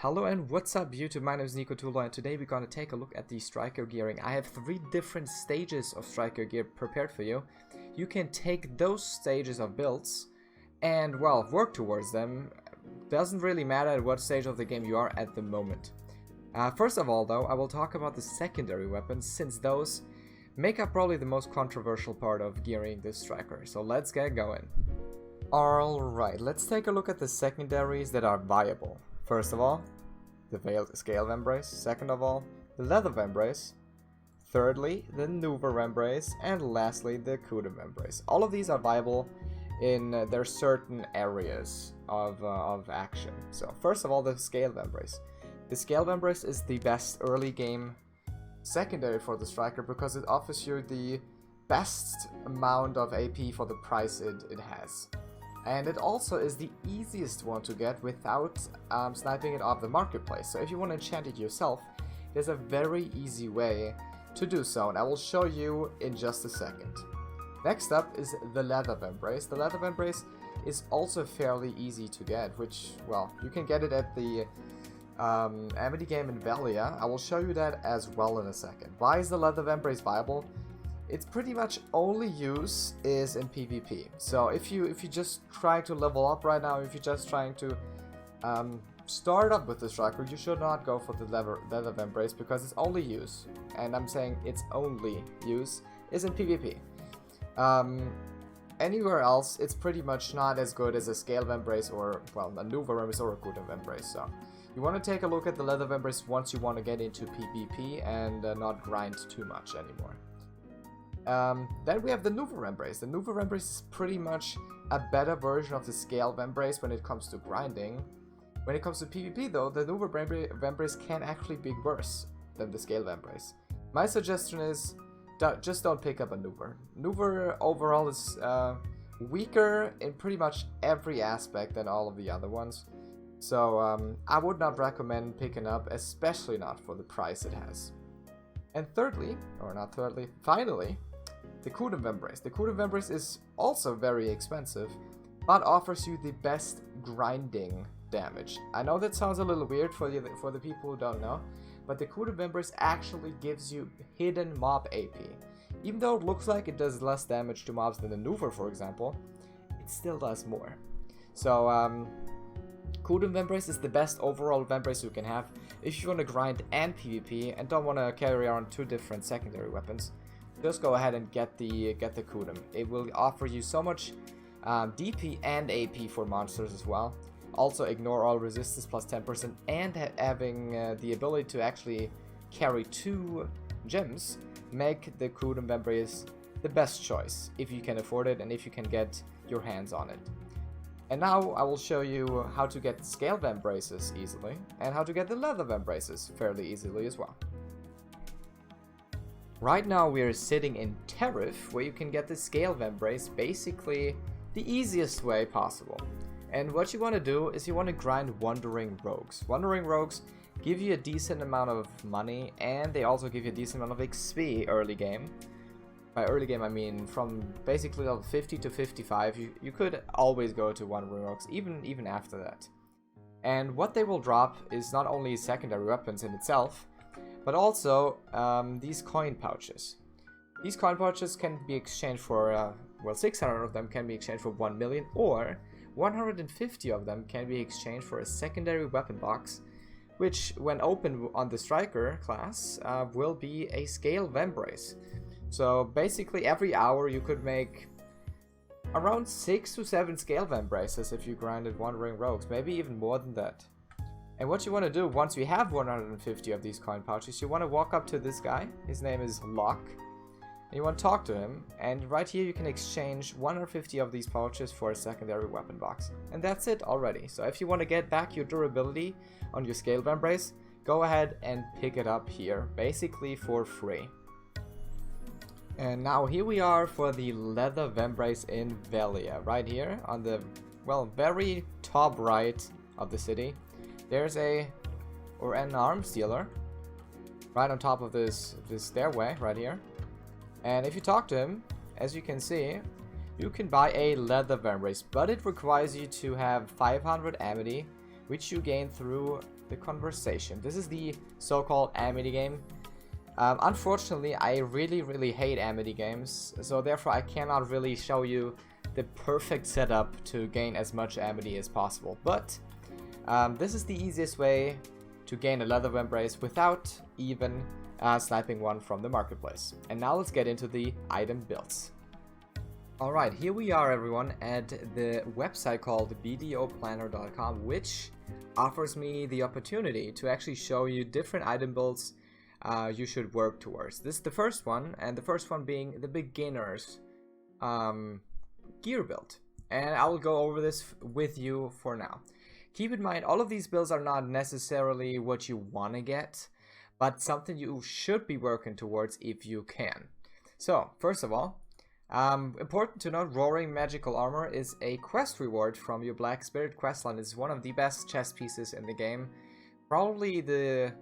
Hello and what's up YouTube, my name is Nico and today we're gonna take a look at the striker gearing. I have 3 different stages of striker gear prepared for you. You can take those stages of builds and, well, work towards them. Doesn't really matter at what stage of the game you are at the moment. First of all though, I will talk about the secondary weapons, since those make up probably the most controversial part of gearing this striker. So let's get going. Alright, let's take a look at the secondaries that are viable. First of all, the Scalevambrace. Second of all, the Leathervambrace. Thirdly, the Leathervambrace. And lastly, the Scalevambrace. All of these are viable in their certain areas of action. So first of all, the Scalevambrace. The Scalevambrace is the best early game secondary for the striker because it offers you the best amount of AP for the price it has. And it also is the easiest one to get without sniping it off the marketplace. So if you want to enchant it yourself, there's a very easy way to do so, and I will show you in just a second. Next up is the Leathervambrace. The Leathervambrace is also fairly easy to get, which, well, you can get it at the Amity game in Velia. I will show you that as well in a second. Why is the Leathervambrace viable? Its pretty much only use is in PvP. So if you just try to level up right now, if you're just trying to start up with the striker, you should not go for the Leathervambrace because its only use, and I'm saying its only use, is in PvP. Anywhere else, it's pretty much not as good as a Scalevambrace or, well, a Leathervambrace or a Scalevambrace. So you want to take a look at the Leathervambrace once you want to get into PvP and not grind too much anymore. Then we have the Leathervambrace. The Leathervambrace is pretty much a better version of the Scalevambrace when it comes to grinding. When it comes to PvP though, the Leathervambrace can actually be worse than the Scalevambrace. My suggestion is just don't pick up a Leather. Leather overall is weaker in pretty much every aspect than all of the other ones. So I would not recommend picking up, especially not for the price it has. And thirdly, or not thirdly, finally, the Scalevambrace. The Scalevambrace is also very expensive, but offers you the best grinding damage. I know that sounds a little weird for the people who don't know, but the Scalevambrace actually gives you hidden mob AP. Even though it looks like it does less damage to mobs than the Leather, for example, it still does more. So, Scalevambrace is the best overall Vambrace you can have if you want to grind and PvP and don't want to carry around 2 different secondary weapons. Just go ahead and get the Scalevambrace. It will offer you so much DP and AP for monsters as well. Also ignore all resistance plus 10%, and having the ability to actually carry 2 gems make the Scalevambrace the best choice if you can afford it and if you can get your hands on it. And now I will show you how to get Scalevambraces easily and how to get the Leathervambraces fairly easily as well. Right now we are sitting in Tariff, where you can get the Scalevambrace basically the easiest way possible. And what you want to do is you want to grind Wandering Rogues. Wandering Rogues give you a decent amount of money, and they also give you a decent amount of XP early game. By early game I mean from basically level 50 to 55, you could always go to Wandering Rogues, even after that. And what they will drop is not only secondary weapons in itself, but also these coin pouches. These coin pouches can be exchanged for, well, 600 of them can be exchanged for 1 million, or 150 of them can be exchanged for a secondary weapon box, which when opened on the striker class will be a Scalevambrace. So basically every hour you could make around 6 to 7 Scalevambraces if you grinded Wandering Rogues, maybe even more than that. And what you want to do once you have 150 of these coin pouches, you want to walk up to this guy, his name is Locke, and you want to talk to him, and right here you can exchange 150 of these pouches for a secondary weapon box. And that's it already. So if you want to get back your durability on your Scalevambrace, go ahead and pick it up here, basically for free. And now here we are for the Leathervambrace in Velia. Right here on the, well, very top right of the city, there's an arms dealer right on top of this stairway right here. And if you talk to him, as you can see, you can buy a Leathervambrace, but it requires you to have 500 Amity, which you gain through the conversation. This is the so-called amity game. Unfortunately, I really hate amity games, so therefore I cannot really show you the perfect setup to gain as much amity as possible. But this is the easiest way to gain a Leathervambrace without even sniping one from the marketplace. And now let's get into the item builds. Alright, here we are everyone at the website called bdoplanner.com, which offers me the opportunity to actually show you different item builds you should work towards. This is the first one, and the first one being the beginner's gear build. And I will go over this with you for now. Keep in mind, all of these builds are not necessarily what you want to get, but something you should be working towards if you can. So, first of all, important to note, Roaring Magical Armor is a quest reward from your Black Spirit questline. It's one of the best chest pieces in the game. Probably the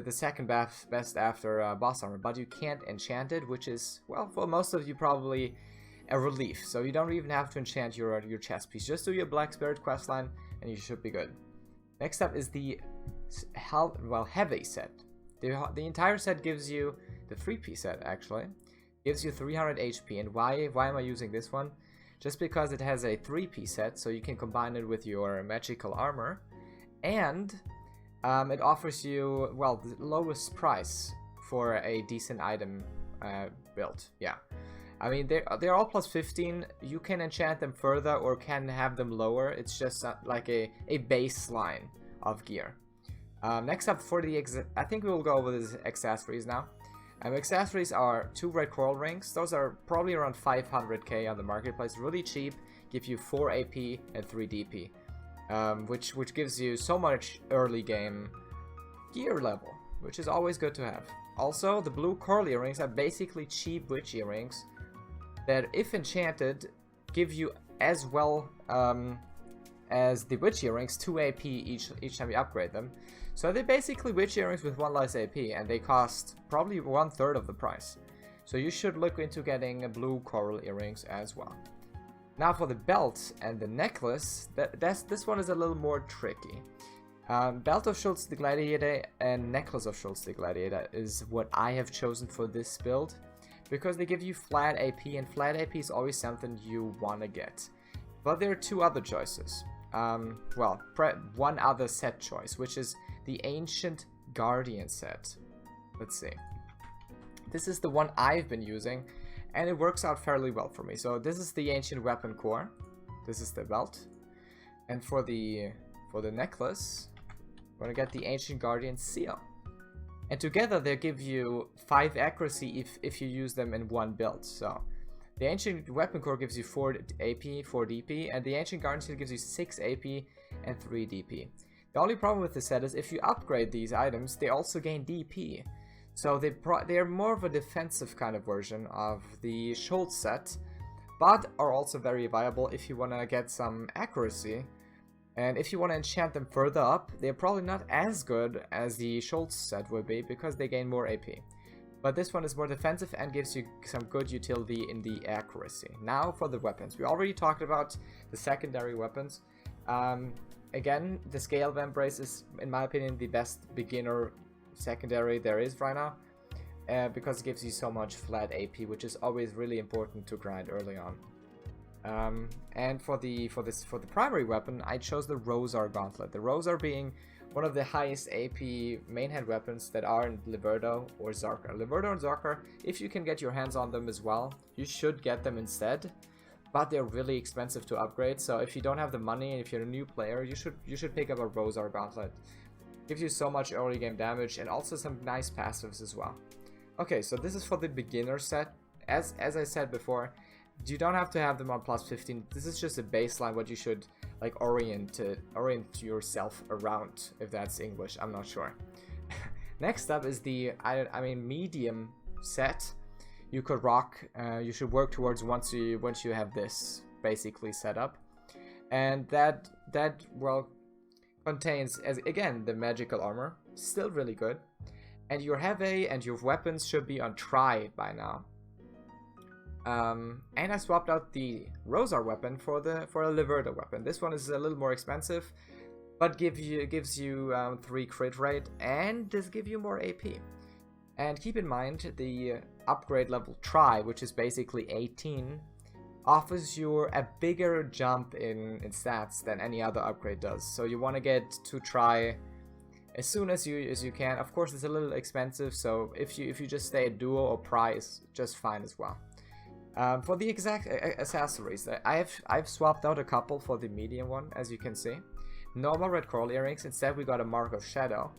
second best after boss armor, but you can't enchant it, which is, well, for most of you probably a relief. So you don't even have to enchant your chest piece. Just do your Black Spirit questline and you should be good. Next up is the heavy set. The entire set gives you, the 3-piece set actually, gives you 300 HP. And why am I using this one? Just because it has a 3-piece set, so you can combine it with your magical armor, and it offers you, well, the lowest price for a decent item build. Yeah, I mean they're all plus 15. You can enchant them further or can have them lower. It's just like a baseline of gear. Next up for the I think we will go over the accessories now. Accessories are 2 red coral rings. Those are probably around 500k on the marketplace. Really cheap. Give you 4 AP and 3 DP, which gives you so much early game gear level, which is always good to have. Also, the blue coral earrings are basically cheap witch earrings that, if enchanted, give you as well as the witch earrings 2 AP each time you upgrade them. So they're basically witch earrings with 1 less AP, and they cost probably 1/3 of the price. So you should look into getting blue coral earrings as well. Now for the belt and the necklace, this one is a little more tricky. Belt of Schultz the Gladiator and Necklace of Schultz the Gladiator is what I have chosen for this build, because they give you flat AP, and flat AP is always something you want to get. But there are 2 other choices. One other set choice, which is the Ancient Guardian set. Let's see. This is the one I've been using, and it works out fairly well for me. So this is the Ancient Weapon Core. This is the belt. And for the necklace, we're gonna get the Ancient Guardian Seal. And together they give you 5 accuracy if you use them in one build. So the Ancient Weapon Core gives you 4 AP, 4 DP, and the Ancient Guardian Seal gives you 6 AP and 3 DP. The only problem with the set is if you upgrade these items, they also gain DP. So they're more of a defensive kind of version of the Schultz set, but are also very viable if you want to get some accuracy. And if you want to enchant them further up, they're probably not as good as the Schultz set would be, because they gain more AP. But this one is more defensive and gives you some good utility in the accuracy. Now for the weapons. We already talked about the secondary weapons. Again, the Scalevambrace is, in my opinion, the best beginner secondary there is right now, because it gives you so much flat AP, which is always really important to grind early on. And for the primary weapon, I chose the Rosar Gauntlet. The Rosar being one of the highest AP main hand weapons that are in Liberto or Zarkar. Liberto and Zarkar, if you can get your hands on them as well, you should get them instead. But they're really expensive to upgrade, so if you don't have the money and if you're a new player, you should pick up a Rosar Gauntlet. Gives you so much early game damage and also some nice passives as well. Okay, so this is for the beginner set. As I said before, you don't have to have them on plus 15. This is just a baseline what you should like orient yourself around, if that's English, I'm not sure. Next up is the medium set. You could rock, you should work towards once you have this basically set up. And that contains, as again, the magical armor, still really good. And your heavy and your weapons should be on try by now. And I swapped out the Rosar weapon for a Liberto weapon. This one is a little more expensive, but gives you 3 crit rate, and this gives you more AP. And keep in mind, the upgrade level Try, which is basically 18, offers you a bigger jump in stats than any other upgrade does. So you want to get to Try as soon as you can. Of course, it's a little expensive, so if you just stay at Duo or Pry is just fine as well. For the exact accessories, I've swapped out a couple for the medium one, as you can see. Normal red coral earrings. Instead, we got a Mark of Shadow.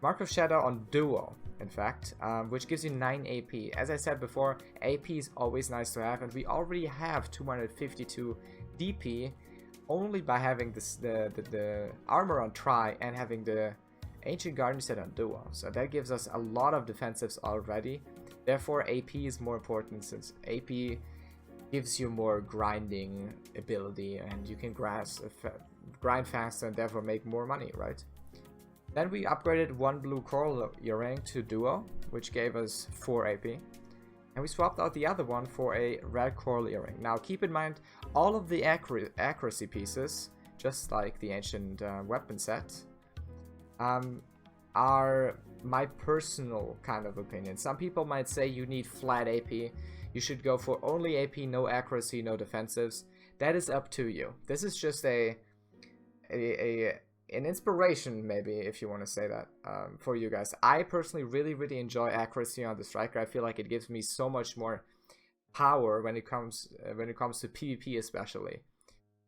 Mark of Shadow on Duo, in fact, which gives you 9 AP. As I said before, AP is always nice to have, and we already have 252 DP only by having the armor on Try and having the Ancient Guardian set on Duo. So that gives us a lot of defensives already. Therefore, AP is more important, since AP gives you more grinding ability, and you can grind faster and therefore make more money, right? Then we upgraded one blue coral earring to Duo, which gave us 4 AP. And we swapped out the other one for a red coral earring. Now keep in mind, all of the accuracy pieces, just like the ancient weapon set, are my personal kind of opinion. Some people might say you need flat AP. You should go for only AP, no accuracy, no defensives. That is up to you. This is just an inspiration, maybe, if you want to say that, for you guys. I personally really enjoy accuracy on the striker. I feel like it gives me so much more power when it comes to PvP especially.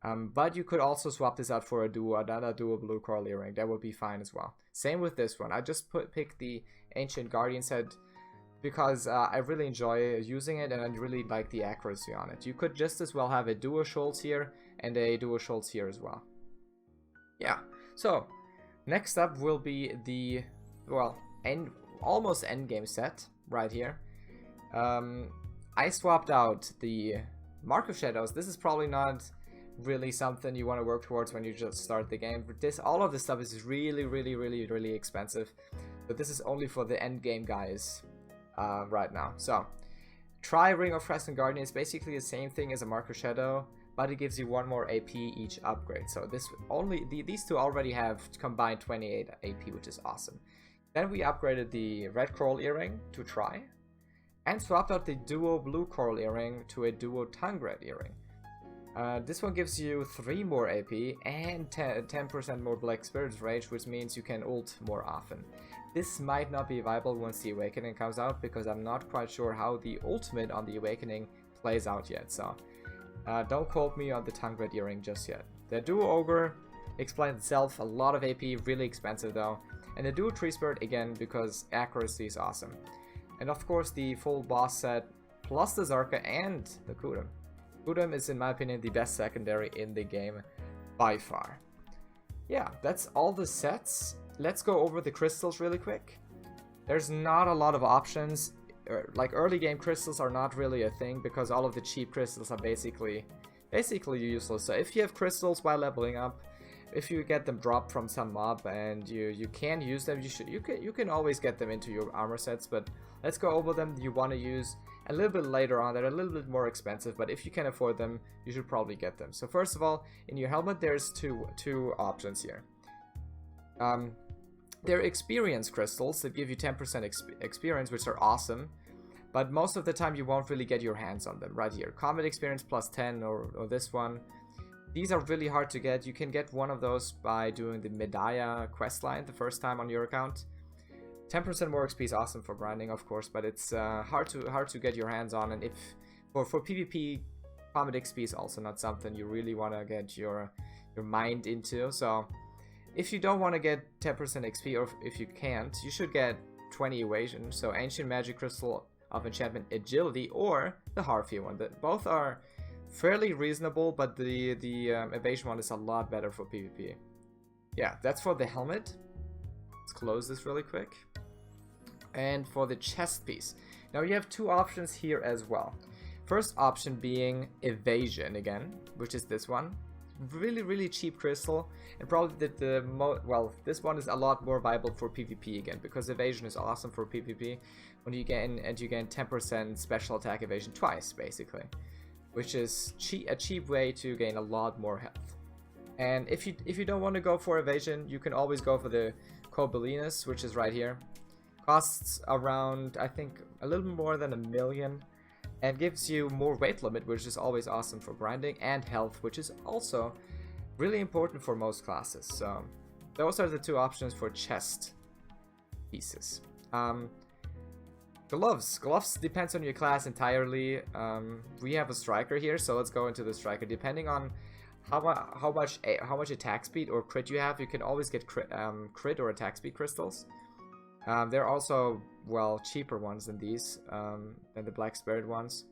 But you could also swap this out for another duo blue coral earring. That would be fine as well. Same with this one. I just picked the Ancient Guardian set because I really enjoy using it, and I really like the accuracy on it. You could just as well have a duo Schultz here and a duo Schultz here as well. Yeah. So next up will be the almost endgame set right here. I swapped out the Mark of Shadows. This is probably not really something you want to work towards when you just start the game. All of this stuff is really expensive, but this is only for the end game guys right now. So Try Ring of Frost and Guardian is basically the same thing as a Mark of Shadow, but it gives you 1 more AP each upgrade. So these two already have combined 28 AP, which is awesome. Then we upgraded the red coral earring to Try, and swapped out the duo blue coral earring to a duo tongue red earring. This one gives you 3 more AP and 10% more Black Spirit's Rage, which means you can ult more often. This might not be viable once the Awakening comes out, because I'm not quite sure how the ultimate on the Awakening plays out yet, so don't quote me on the tongue red earring just yet. The duo Ogre explains itself, a lot of AP, really expensive though. And the duo Tree Spirit again, because accuracy is awesome. And of course the full boss set, plus the Zarka and the Kudum. Kudum is, in my opinion, the best secondary in the game by far. Yeah, that's all the sets. Let's go over the crystals really quick. There's not a lot of options. Like, early game crystals are not really a thing, because all of the cheap crystals are basically useless. So if you have crystals while leveling up, if you get them dropped from some mob and you can use them, you can always get them into your armor sets. But let's go over them you want to use a little bit later on. They're a little bit more expensive, but if you can afford them, you should probably get them. So first of all, in your helmet, there's two options here. They're experience crystals that give you 10% experience, which are awesome, but most of the time you won't really get your hands on them. Right here, combat experience plus 10, or this one. These are really hard to get. You can get one of those by doing the Medaya questline the first time on your account. 10% more XP is awesome for grinding, of course, but it's hard to get your hands on. And if for PvP, combat XP is also not something you really want to get your mind into. So if you don't want to get 10% XP, or if you can't, you should get 20 evasion. So Ancient Magic Crystal of Enchantment Agility, or the Harfie one. Both are fairly reasonable, but the evasion one is a lot better for PvP. Yeah, that's for the helmet. Let's close this really quick. And for the chest piece, now you have 2 options here as well. First option being evasion again, which is this one. Really cheap crystal, and probably this one is a lot more viable for PvP again, because evasion is awesome for PvP when you gain 10% special attack evasion twice, basically, which is a cheap way to gain a lot more health. And if you don't want to go for evasion, you can always go for the Cobelinus, which is right here. Costs around, I think, a little more than 1 million, and gives you more weight limit, which is always awesome for grinding, and health, which is also really important for most classes. So those are the two options for chest pieces. Gloves depends on your class entirely. We have a striker here, so let's go into the striker. Depending on how much attack speed or crit you have, you can always get crit or attack speed crystals. There are also, well, cheaper ones than these, than the Black Spirit ones.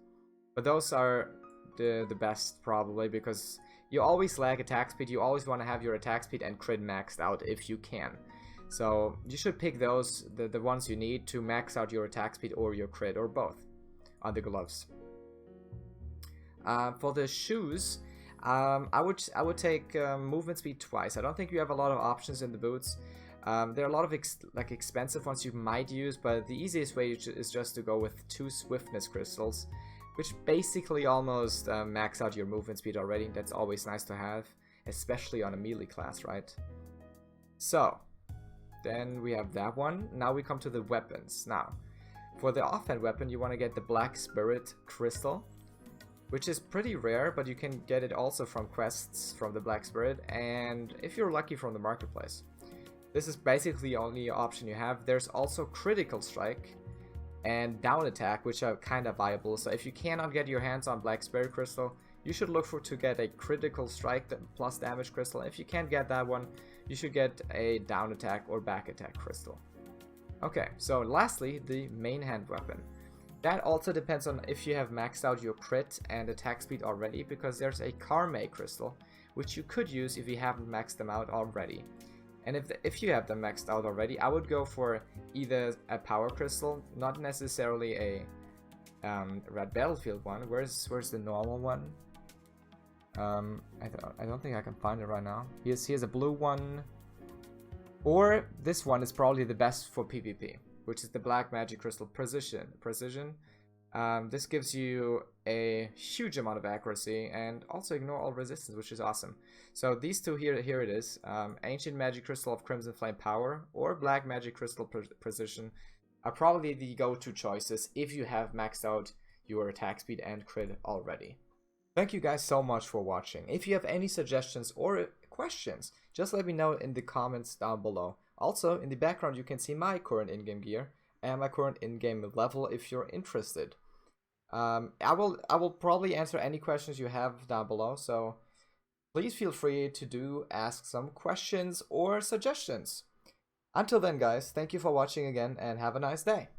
But those are the best, probably, because you always lag attack speed. You always want to have your attack speed and crit maxed out if you can. So you should pick those, the ones you need to max out your attack speed or your crit, or both, on the gloves. For the shoes, I would take movement speed twice. I don't think you have a lot of options in the boots. There are a lot of expensive ones you might use, but the easiest way is just to go with 2 swiftness crystals, which basically almost max out your movement speed already. That's always nice to have, especially on a melee class, right? So then we have that one. Now we come to the weapons. Now, for the offhand weapon, you want to get the Black Spirit crystal, which is pretty rare, but you can get it also from quests from the Black Spirit, and if you're lucky, from the marketplace. This is basically the only option you have. There's also critical strike and down attack, which are kind of viable. So if you cannot get your hands on Black Spirit crystal, you should look to get a critical strike plus damage crystal. If you can't get that one, you should get a down attack or back attack crystal. Okay, so lastly, the main hand weapon. That also depends on if you have maxed out your crit and attack speed already, because there's a Karma crystal, which you could use if you haven't maxed them out already. And if you have them maxed out already, I would go for either a power crystal, not necessarily a red battlefield one. Where's the normal one? I don't think I can find it right now. Here's a blue one, or this one is probably the best for PvP, which is the Black Magic Crystal Precision. This gives you a huge amount of accuracy and also ignore all resistance, which is awesome. So these two here it is. Ancient Magic Crystal of Crimson Flame Power or Black Magic Crystal Precision are probably the go-to choices if you have maxed out your attack speed and crit already. Thank you guys so much for watching. If you have any suggestions or questions, just let me know in the comments down below. Also, in the background you can see my current in-game gear and my current in-game level if you're interested. I will probably answer any questions you have down below, so please feel free to ask some questions or suggestions. Until then guys, thank you for watching again and have a nice day.